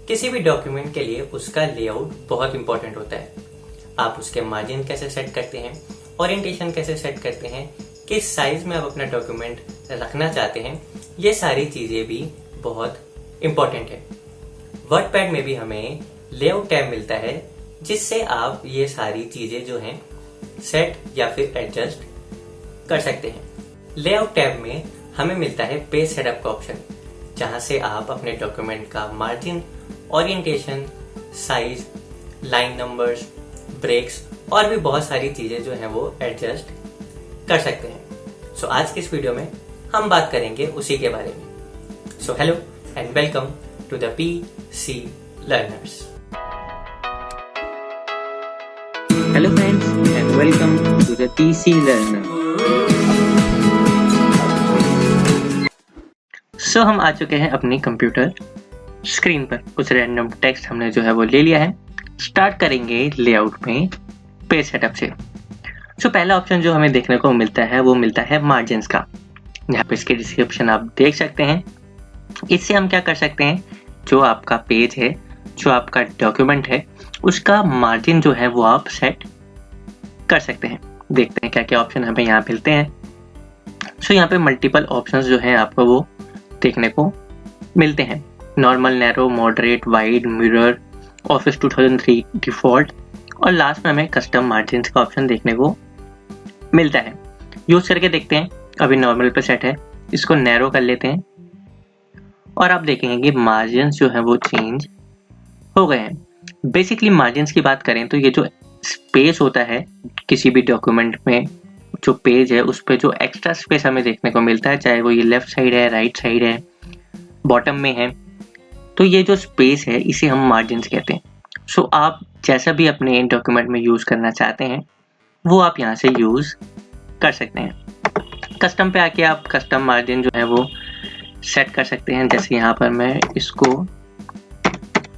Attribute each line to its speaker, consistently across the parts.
Speaker 1: किसी भी डॉक्यूमेंट के लिए उसका लेआउट बहुत इंपॉर्टेंट होता है। आप उसके मार्जिन कैसे सेट करते हैं, ओरिएंटेशन कैसे सेट करते हैं, किस साइज में आप अपना डॉक्यूमेंट रखना चाहते हैं, ये सारी चीज़ें भी बहुत इंपॉर्टेंट है। वर्डपैड में भी हमें लेआउट टैब मिलता है जिससे आप ये सारी चीज़ें जो हैं सेट या फिर एडजस्ट कर सकते हैं। लेआउट टैब में हमें मिलता है पेज सेटअप का ऑप्शन, जहां से आप अपने डॉक्यूमेंट का margin, orientation, size, line numbers, breaks और भी बहुत सारी चीजें जो हैं वो एडजस्ट कर सकते हैं। सो आज की इस वीडियो में हम बात करेंगे उसी के बारे में। So hello and welcome to the PC learners.
Speaker 2: Hello friends and welcome to the PC Learner. हम आ चुके हैं अपनी कंप्यूटर स्क्रीन पर। कुछ रैंडम टेक्स्ट हमने जो है वो ले लिया है। स्टार्ट करेंगे लेआउट में पेज सेटअप से। पहला ऑप्शन जो हमें देखने को मिलता है वो मिलता है मार्जिन्स का। यहाँ पे इसके डिस्क्रिप्शन आप देख सकते हैं। इससे हम क्या कर सकते हैं, जो आपका पेज है, जो आपका डॉक्यूमेंट है, उसका मार्जिन जो है वो आप सेट कर सकते हैं। देखते हैं क्या क्या ऑप्शन हमें यहाँ मिलते हैं। यहाँ पे मल्टीपल ऑप्शंस जो हैं आपको वो देखने को मिलते हैं। Normal, narrow, moderate, wide, mirror, office 2003 default और लास्ट में हमें कस्टम मार्जिन्स का ऑप्शन देखने को मिलता है। यूज करके देखते हैं। अभी नॉर्मल पे सेट है, इसको नैरो कर लेते हैं और आप देखेंगे कि मार्जिन्स जो है वो चेंज हो गए हैं। बेसिकली मार्जिन्स की बात करें तो ये जो स्पेस होता है किसी भी डॉक्यूमेंट में, जो पेज है उस पे जो एक्स्ट्रा स्पेस हमें देखने को मिलता है, चाहे वो ये लेफ्ट साइड है, राइट साइड है, बॉटम में है, तो ये जो स्पेस है इसे हम मार्जिन्स कहते हैं। आप जैसा भी अपने डॉक्यूमेंट में यूज करना चाहते हैं वो आप यहाँ से यूज कर सकते हैं। कस्टम पे आके आप कस्टम मार्जिन जो है वो सेट कर सकते हैं। जैसे यहाँ पर मैं इसको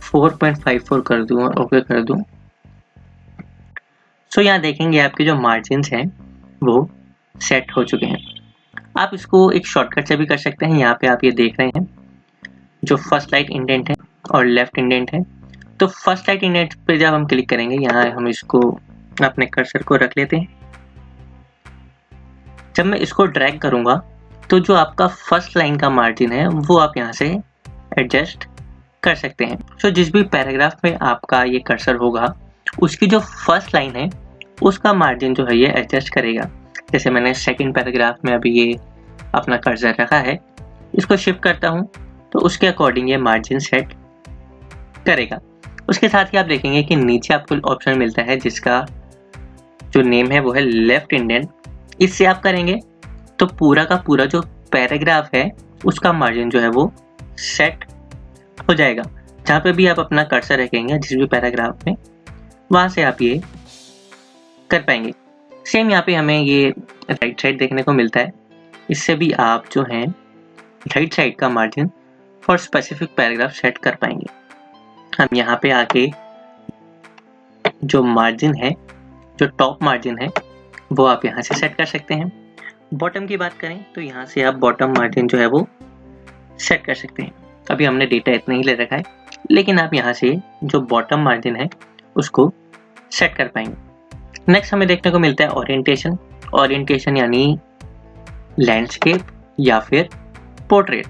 Speaker 2: 4.54 कर दूं और ओके कर दूं। यहाँ देखेंगे आपके जो मार्जिन्स हैं वो सेट हो चुके हैं। आप इसको एक शॉर्टकट से भी कर सकते हैं। यहाँ पे आप ये देख रहे हैं जो फर्स्ट लाइट इंडेंट है और लेफ्ट इंडेंट है। तो फर्स्ट लाइट इंडेंट पे जब हम क्लिक करेंगे, यहाँ हम इसको अपने कर्सर को रख लेते हैं। जब मैं इसको ड्रैग करूंगा तो जो आपका फर्स्ट लाइन का मार्जिन है वो आप यहाँ से एडजस्ट कर सकते हैं। जिस भी पैराग्राफ में आपका ये कर्सर होगा उसकी जो फर्स्ट लाइन है उसका मार्जिन जो है ये एडजस्ट करेगा। जैसे मैंने सेकंड पैराग्राफ में अभी ये अपना कर्सर रखा है, इसको शिफ्ट करता हूँ तो उसके अकॉर्डिंग ये मार्जिन सेट करेगा। उसके साथ ही आप देखेंगे कि नीचे आपको ऑप्शन मिलता है जिसका जो नेम है वो है लेफ्ट इंडेंट। इससे आप करेंगे तो पूरा का पूरा जो पैराग्राफ है उसका मार्जिन जो है वो सेट हो जाएगा। जहाँ पे भी आप अपना कर्सर रखेंगे जिस भी पैराग्राफ में, वहां से आप ये कर पाएंगे। सेम यहाँ पे हमें ये राइट साइड देखने को मिलता है। इससे भी आप जो है राइट साइड का margin for specific paragraph set कर पाएंगे। हम यहाँ पे आके जो मार्जिन है, जो टॉप मार्जिन है, वो आप यहाँ से सेट कर सकते हैं। बॉटम की बात करें तो यहाँ से आप बॉटम मार्जिन जो है वो सेट कर सकते हैं। अभी हमने डेटा इतना ही ले रखा है, लेकिन आप यहाँ से जो बॉटम मार्जिन है उसको सेट कर पाएंगे। नेक्स्ट हमें देखने को मिलता है ओरिएंटेशन। ओरिएंटेशन यानी लैंडस्केप या फिर पोर्ट्रेट।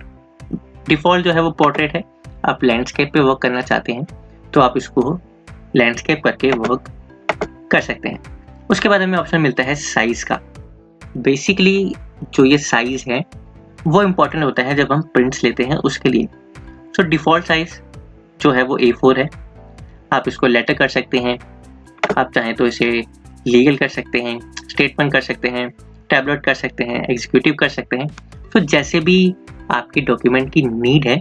Speaker 2: डिफॉल्ट जो है वो पोर्ट्रेट है। आप लैंडस्केप पे वर्क करना चाहते हैं तो आप इसको लैंडस्केप करके वर्क कर सकते हैं। उसके बाद हमें ऑप्शन मिलता है साइज का। बेसिकली जो ये साइज है वो इम्पोर्टेंट होता है जब हम प्रिंट्स लेते हैं उसके लिए। डिफॉल्ट साइज जो है वो A4 है। आप इसको लेटर कर सकते हैं, आप चाहें तो इसे लीगल कर सकते हैं, स्टेटमेंट कर सकते हैं, टैबलेट कर सकते हैं, एग्जीक्यूटिव कर सकते हैं। जैसे भी आपकी डॉक्यूमेंट की नीड है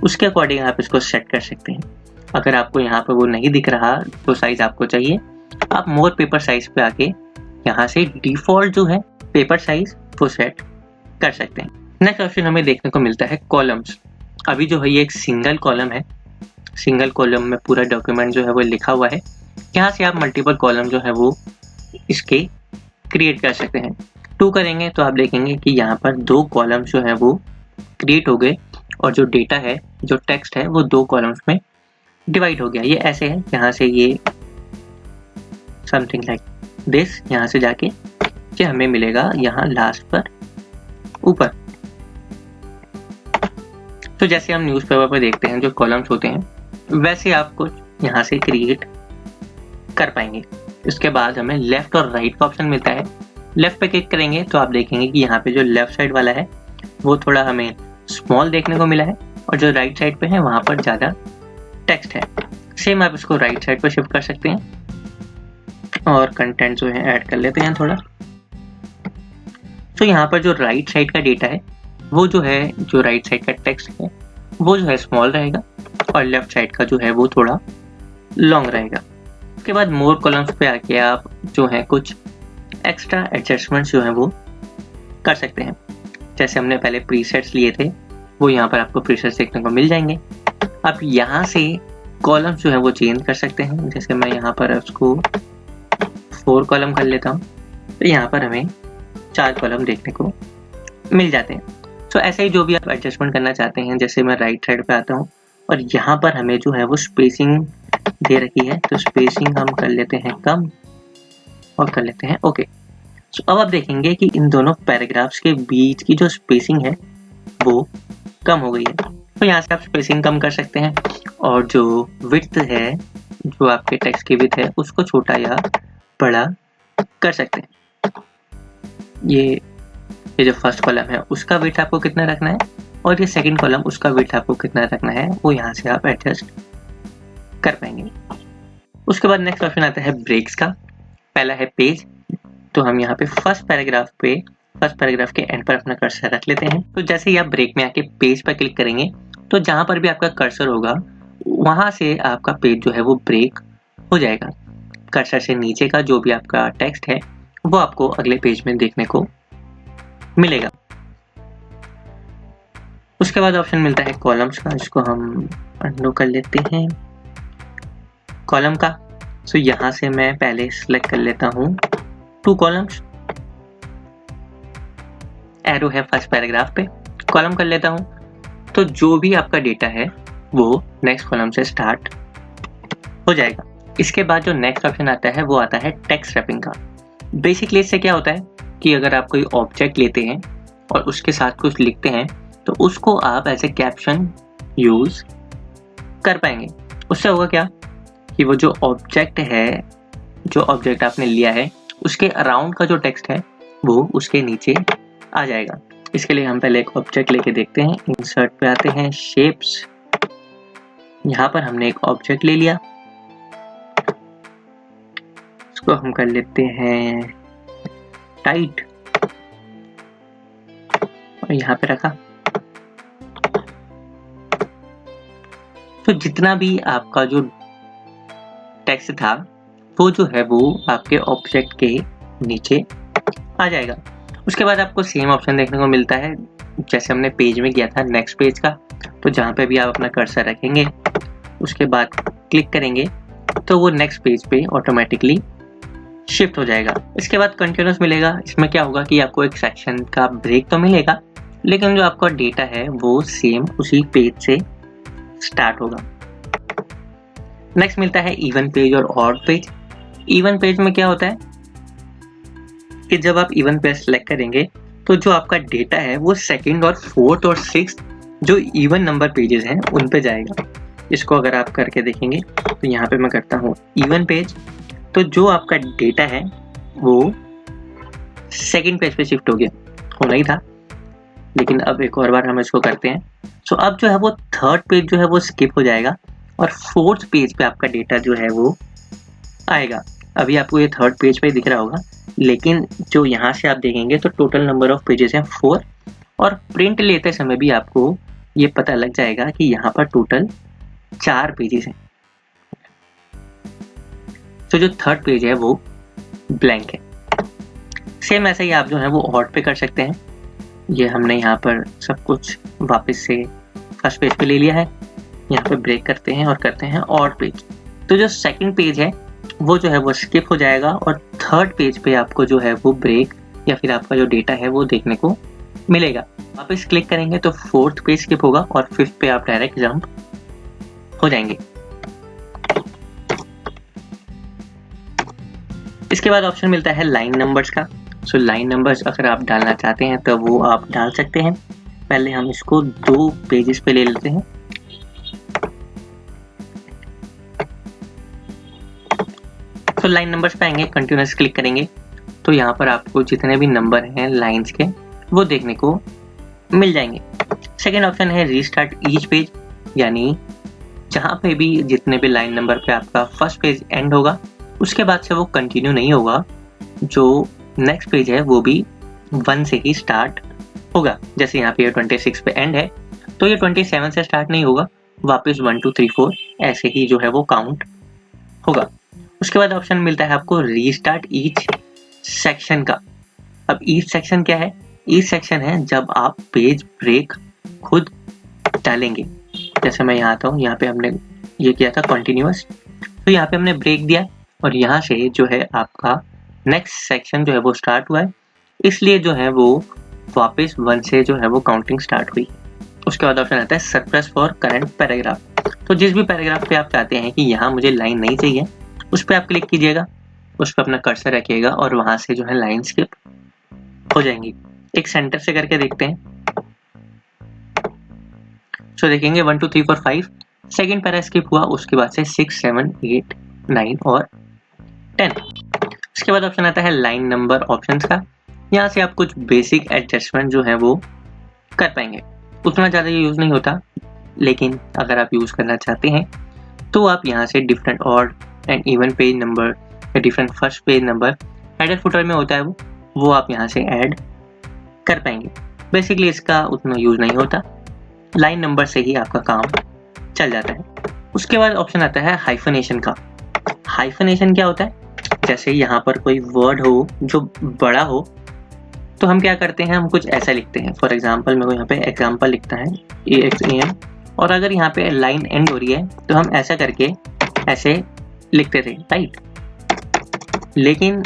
Speaker 2: उसके अकॉर्डिंग आप इसको सेट कर सकते हैं। अगर आपको यहाँ पर वो नहीं दिख रहा तो साइज आपको चाहिए, आप मोर पेपर साइज पे आके यहाँ से डिफॉल्ट जो है पेपर साइज वो सेट कर सकते हैं। नेक्स्ट ऑप्शन हमें देखने को मिलता है कॉलम्स। अभी जो है ये एक सिंगल कॉलम है। सिंगल कॉलम में पूरा डॉक्यूमेंट जो है वो लिखा हुआ है। यहाँ से आप मल्टीपल कॉलम जो है वो इसके क्रिएट कर सकते हैं। 2 करेंगे तो आप देखेंगे कि यहाँ पर 2 कॉलम्स जो है वो क्रिएट हो गए और जो डेटा है, जो टेक्स्ट है, वो 2 कॉलम्स में डिवाइड हो गया। ये ऐसे है, यहाँ से ये समथिंग लाइक दिस, यहाँ से जाके ये हमें मिलेगा यहाँ लास्ट पर ऊपर। तो जैसे हम न्यूज़पेपर पर देखते हैं जो कॉलम्स होते हैं वैसे आप कुछ यहाँ से क्रिएट कर पाएंगे। उसके बाद हमें लेफ्ट और राइट का ऑप्शन मिलता है। लेफ्ट पे क्लिक करेंगे तो आप देखेंगे कि यहाँ पे जो लेफ्ट साइड वाला है वो थोड़ा हमें स्मॉल देखने को मिला है, और जो राइट साइड पे है वहाँ पर ज़्यादा टेक्स्ट है। सेम आप इसको राइट साइड पर शिफ्ट कर सकते हैं और कंटेंट जो है ऐड कर लेते हैं थोड़ा। तो यहाँ पर जो राइट साइड का डेटा है वो जो है, जो राइट साइड का टेक्स्ट है वो जो है स्मॉल रहेगा, और लेफ्ट साइड का जो है वो थोड़ा लॉन्ग रहेगा। उसके बाद मोर कॉलम्स पे आके आप जो है कुछ एक्स्ट्रा एडजस्टमेंट्स जो है वो कर सकते हैं। जैसे हमने पहले प्रीसेट्स लिए थे वो यहाँ पर आपको प्रीसेट्स देखने को मिल जाएंगे। आप यहाँ से कॉलम्स जो है वो चेंज कर सकते हैं। जैसे मैं यहाँ पर उसको 4 कॉलम कर लेता हूँ तो यहाँ पर हमें 4 कॉलम देखने को मिल जाते हैं। तो ऐसे ही जो भी आप एडजस्टमेंट करना चाहते हैं, जैसे मैं राइट साइड पे आता हूँ और यहाँ पर हमें जो है वो स्पेसिंग दे रखी है, तो स्पेसिंग हम कर लेते हैं कम और कर लेते हैं ओके। तो अब आप देखेंगे कि इन दोनों पैराग्राफ्स के बीच की जो स्पेसिंग है वो कम हो गई है। तो यहाँ से आप स्पेसिंग कम कर सकते हैं, और जो विड्थ है, जो आपके टेक्स्ट की विड्थ है, उसको छोटा या बड़ा कर सकते हैं। ये जो फर्स्ट कॉलम है उसका विड्थ आपको कितना रखना है, और ये सेकंड कॉलम उसका विड्थ आपको कितना रखना है, वो यहाँ से आप एडजस्ट कर पाएंगे। उसके बाद नेक्स्ट ऑप्शन आता है ब्रेक्स का। पहला है पेज, तो हम यहाँ पे फर्स्ट पैराग्राफ के एंड पर अपना कर्सर रख लेते हैं। तो जैसे ही आप ब्रेक में आके पेज पर क्लिक करेंगे तो जहाँ पर भी आपका कर्सर होगा वहाँ से आपका पेज जो है वो ब्रेक हो जाएगा। कर्सर से नीचे का जो भी आपका टेक्स्ट है वो आपको अगले पेज में देखने को मिलेगा। उसके बाद ऑप्शन मिलता है कॉलम्स का, इसको हम अंडू कर लेते हैं कॉलम का। तो यहाँ से मैं पहले सिलेक्ट कर लेता हूँ 2 कॉलम्स, एरो है फर्स्ट पैराग्राफ पे, कॉलम कर लेता हूँ। तो जो भी आपका डेटा है वो नेक्स्ट कॉलम से स्टार्ट हो जाएगा। इसके बाद जो नेक्स्ट ऑप्शन आता है वो आता है टेक्स्ट रैपिंग का। बेसिकली इससे क्या होता है कि अगर आप कोई ऑब्जेक्ट लेते हैं और उसके साथ कुछ लिखते हैं तो उसको आप एज ए कैप्शन यूज कर पाएंगे। उससे होगा क्या कि वो जो ऑब्जेक्ट है, जो ऑब्जेक्ट आपने लिया है उसके अराउंड का जो टेक्स्ट है वो उसके नीचे आ जाएगा। इसके लिए हम पहले एक ऑब्जेक्ट लेके देखते हैं। इंसर्ट पे आते हैं, शेप्स, यहाँ पर हमने एक ऑब्जेक्ट ले लिया, इसको हम कर लेते हैं टाइट और यहाँ पे रखा। तो जितना भी आपका जो टेक्स्ट था वो जो है वो आपके ऑब्जेक्ट के नीचे आ जाएगा। उसके बाद आपको सेम ऑप्शन देखने को मिलता है जैसे हमने पेज में किया था नेक्स्ट पेज का। तो जहाँ पे भी आप अपना कर्सर रखेंगे उसके बाद क्लिक करेंगे तो वो नेक्स्ट पेज पे ऑटोमेटिकली शिफ्ट हो जाएगा। इसके बाद कंटिन्यूस मिलेगा। इसमें क्या होगा कि आपको एक सेक्शन का ब्रेक तो मिलेगा लेकिन जो आपका डेटा है वो सेम उसी पेज से स्टार्ट होगा। नेक्स्ट मिलता है इवन पेज और ऑड पेज। इवन पेज में क्या होता है कि जब आप इवन पेज सेलेक्ट करेंगे तो जो आपका डेटा है वो सेकंड और फोर्थ और सिक्स्थ जो इवन नंबर पेजेस हैं उन पे जाएगा। इसको अगर आप करके देखेंगे तो यहाँ पे मैं करता हूँ इवन पेज, तो जो आपका डेटा है वो सेकंड पेज पे शिफ्ट हो गया, होना ही था लेकिन अब एक और बार हम इसको करते हैं। सो अब जो है वो थर्ड पेज जो है वो स्किप हो जाएगा और फोर्थ पेज पे आपका डेटा जो है वो आएगा। अभी आपको ये थर्ड पेज पे दिख रहा होगा लेकिन जो यहाँ से आप देखेंगे तो टोटल नंबर ऑफ पेजेस हैं 4 और प्रिंट लेते समय भी आपको ये पता लग जाएगा कि यहाँ पर टोटल 4 पेजेस हैं। तो जो थर्ड पेज है वो ब्लैंक है। सेम ऐसा ही आप जो है वो ऑड पे कर सकते हैं। ये हमने यहाँ पर सब कुछ वापस से फर्स्ट पेज पे ले लिया है, यहाँ पे ब्रेक करते हैं और करते हैं ऑड पेज। तो जो सेकंड पेज है वो जो है वो स्किप हो जाएगा और थर्ड पेज पे आपको जो है वो ब्रेक या फिर आपका जो डेटा है वो देखने को मिलेगा। वापस क्लिक करेंगे तो फोर्थ पेज स्किप होगा और फिफ्थ पे आप डायरेक्ट जंप हो जाएंगे। उसके बाद ऑप्शन मिलता है लाइन नंबर्स का। सो लाइन नंबर्स अगर आप डालना चाहते हैं तो वो आप डाल सकते हैं। पहले हम इसको 2 पेजेस पे ले लेते हैं। तो लाइन नंबर्स पे आएंगे, कंटिन्यूअस क्लिक करेंगे तो यहाँ पर आपको जितने भी नंबर हैं लाइंस के वो देखने को मिल जाएंगे। सेकेंड ऑप्शन है रीस्टार्ट ईच पेज, यानी जहाँ पे भी जितने भी लाइन नंबर पे आपका फर्स्ट पेज एंड होगा उसके बाद से वो कंटिन्यू नहीं होगा, जो नेक्स्ट पेज है वो भी 1 से ही स्टार्ट होगा। जैसे यहाँ पे ये 26 पे एंड है तो ये 27 से स्टार्ट नहीं होगा, वापस 1 2 3 4 ऐसे ही जो है वो काउंट होगा। उसके बाद ऑप्शन मिलता है आपको रीस्टार्ट ईच सेक्शन का। अब ईच सेक्शन क्या है? ईच सेक्शन है जब आप पेज ब्रेक खुद डालेंगे। जैसे मैं यहाँ आता हूँ, यहाँ पे हमने ये किया था कंटिन्यूअस, तो यहाँ पे हमने ब्रेक दिया और यहाँ से जो है आपका नेक्स्ट सेक्शन जो है वो स्टार्ट हुआ है, इसलिए जो है वो वापस 1 से जो है वो काउंटिंग स्टार्ट हुई। उसके बाद ऑप्शन आता है सरप्लस फॉर करंट पैराग्राफ। तो जिस भी पैराग्राफ पे आप चाहते हैं कि यहाँ मुझे लाइन नहीं चाहिए, उस पर आप क्लिक कीजिएगा, उस पर अपना कर्सर रखिएगा और वहां से जो है लाइन स्किप हो जाएंगी। एक सेंटर से करके देखते हैं। तो देखेंगे 1 2 3 4 5 सेकेंड पैरा स्किप हुआ, उसके बाद से 6 7 8 9 और 10। उसके बाद ऑप्शन आता है लाइन नंबर ऑप्शंस का। यहाँ से आप कुछ बेसिक एडजस्टमेंट जो है वो कर पाएंगे। उतना ज़्यादा यूज़ नहीं होता, लेकिन अगर आप यूज़ करना चाहते हैं तो आप यहाँ से different odd and even page number या different first page number header footer में होता है वो आप यहाँ से ऐड कर पाएंगे। बेसिकली इसका उतना यूज़ नहीं होता, लाइन नंबर से ही आपका काम चल जाता है। उसके बाद ऑप्शन आता है हाइफनेशन का। हाइफनेशन क्या होता है? जैसे यहाँ पर कोई वर्ड हो जो बड़ा हो तो हम क्या करते हैं, हम कुछ ऐसा लिखते हैं। फॉर एग्जाम्पल मेरे को यहाँ पे एग्जाम्पल लिखता है AXAM, और अगर यहाँ पे लाइन एंड हो रही है तो हम ऐसा करके ऐसे लिखते थे, राइट। लेकिन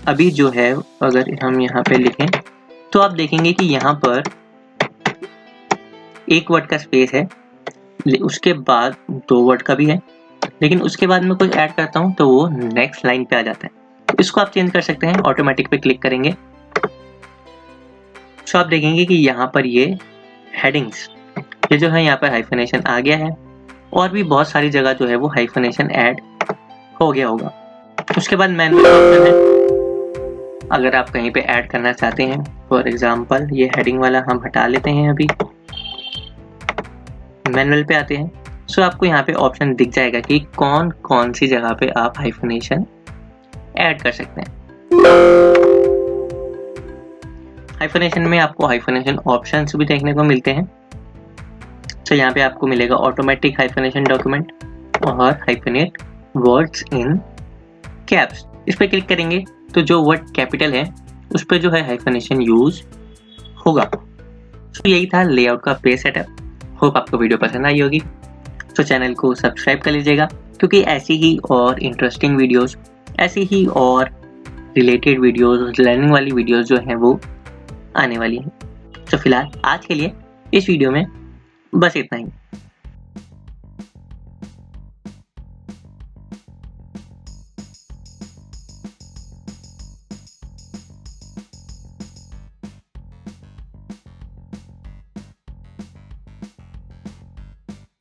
Speaker 2: अभी जो है अगर हम यहाँ पे लिखें तो आप देखेंगे कि यहाँ पर एक वर्ड का स्पेस है, उसके बाद 2 वर्ड का भी है, लेकिन उसके बाद मैं कुछ ऐड करता हूँ तो वो नेक्स्ट लाइन पे आ जाता है। इसको आप चेंज कर सकते हैं, ऑटोमेटिक पे क्लिक करेंगे तो आप देखेंगे कि यहाँ पर ये हेडिंग्स, ये जो है यहाँ पर हाइफनेशन आ गया है, और भी बहुत सारी जगह जो है वो हाइफनेशन ऐड हो गया होगा। उसके बाद मैनुअल ऑप्शन है, अगर आप कहीं पे ऐड करना चाहते हैं। फॉर एग्जांपल ये हेडिंग वाला हम हटा लेते हैं, अभी मैनुअल पे आते हैं। सो आपको यहाँ पे ऑप्शन दिख जाएगा कि कौन कौन सी जगह पे आप हाइफनेशन ऐड कर सकते हैं। हाइफनेशन में आपको हाइफनेशन ऑप्शंस भी देखने को मिलते हैं। तो यहाँ पे आपको मिलेगा ऑटोमेटिक हाइफनेशन डॉक्यूमेंट और हाइफनेट वर्ड्स इन कैप्स। इस पर क्लिक करेंगे तो जो वर्ड कैपिटल है उस पर जो है हाइफनेशन यूज होगा। तो यही था लेआउट का पेज सेटअप। होप आपको वीडियो पसंद आई होगी। तो चैनल को सब्सक्राइब कर लीजिएगा, क्योंकि ऐसी ही और इंटरेस्टिंग वीडियोस, ऐसी ही और रिलेटेड वीडियोस, लर्निंग वाली वीडियोस जो हैं वो आने वाली हैं। तो फिलहाल आज के लिए इस वीडियो में बस इतना ही।